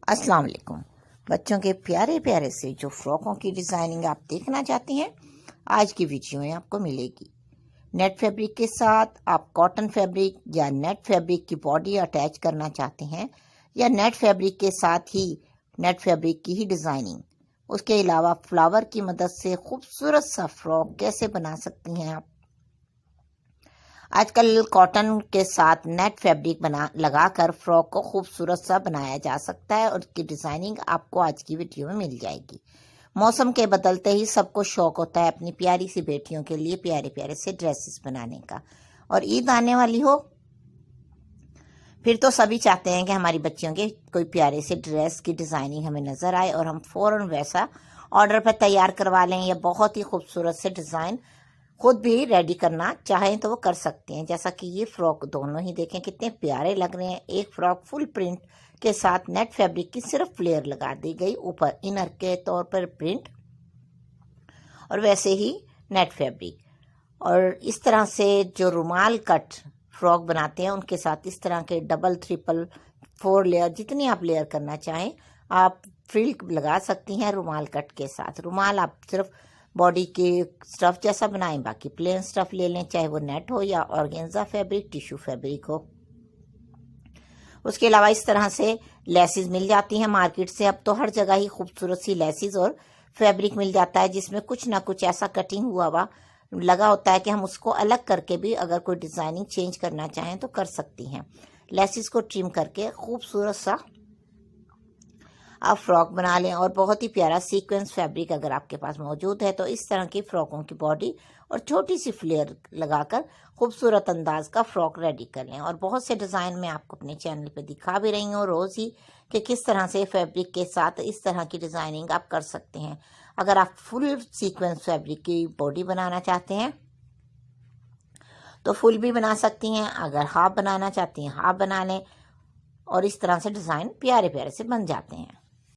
अस्सलाम वालेकुम। बच्चों के प्यारे प्यारे से जो फ्रॉकों की डिज़ाइनिंग आप देखना चाहते हैं, आज की वीडियो में आपको मिलेगी। नेट फैब्रिक के साथ आप कॉटन फैब्रिक या नेट फैब्रिक की बॉडी अटैच करना चाहते हैं, या नेट फैब्रिक के साथ ही नेट फैब्रिक की ही डिज़ाइनिंग, उसके अलावा फ्लावर की मदद से खूबसूरत सा फ्रॉक कैसे बना सकती हैं आप। आजकल कॉटन के साथ नेट फैब्रिक लगाकर फ्रॉक को खूबसूरत सा बनाया जा सकता है, और उसकी डिज़ाइनिंग आपको आज की वीडियो में मिल जाएगी। मौसम के बदलते ही सबको शौक होता है अपनी प्यारी सी बेटियों के लिए प्यारे प्यारे से ड्रेसेस बनाने का, और ईद आने वाली हो फिर तो सभी चाहते हैं कि हमारी बच्चियों के कोई प्यारे से ड्रेस की डिज़ाइनिंग हमें नज़र आए और हम फ़ौरन वैसा ऑर्डर पर तैयार करवा लें, या बहुत ही खूबसूरत से डिज़ाइन खुद भी रेडी करना चाहें तो वो कर सकते हैं। जैसा कि ये फ्रॉक दोनों ही देखें कितने प्यारे लग रहे हैं। एक फ्रॉक फुल प्रिंट के साथ नेट फैब्रिक की सिर्फ फ्लेयर लगा दी गई, ऊपर इनर के तौर पर प्रिंट और वैसे ही नेट फैब्रिक। और इस तरह से जो रुमाल कट फ्रॉक बनाते हैं उनके साथ इस तरह के डबल, ट्रिपल, 4 लेयर, जितनी आप लेयर करना चाहें आप फ्रिल लगा सकती हैं रुमाल कट के साथ। रुमाल आप सिर्फ बॉडी के स्टफ जैसा बनाएं, बाकी प्लेन स्टफ ले लें, चाहे वो नेट हो या ऑर्गेन्जा फैब्रिक, टिश्यू फैब्रिक हो। उसके अलावा इस तरह से लेसिस मिल जाती हैं मार्केट से। अब तो हर जगह ही खूबसूरत सी लेसिस और फैब्रिक मिल जाता है, जिसमें कुछ ना कुछ ऐसा कटिंग हुआ लगा होता है कि हम उसको अलग करके भी अगर कोई डिज़ाइनिंग चेंज करना चाहें तो कर सकती हैं। लेसिस को ट्रिम करके खूबसूरत सा आप फ्रॉक बना लें, और बहुत ही प्यारा सीक्वेंस फैब्रिक अगर आपके पास मौजूद है तो इस तरह की फ्रॉकों की बॉडी और छोटी सी फ्लेयर लगाकर खूबसूरत अंदाज का फ्रॉक रेडी कर लें। और बहुत से डिज़ाइन मैं आपको अपने चैनल पे दिखा भी रही हूँ रोज़ ही कि किस तरह से फैब्रिक के साथ इस तरह की डिज़ाइनिंग आप कर सकते हैं। अगर आप फुल सीक्वेंस फैब्रिक की बॉडी बनाना चाहते हैं तो फुल भी बना सकती हैं, अगर हाफ बनाना चाहती हैं हाफ बना लें, और इस तरह से डिज़ाइन प्यारे प्यारे से बन जाते हैं।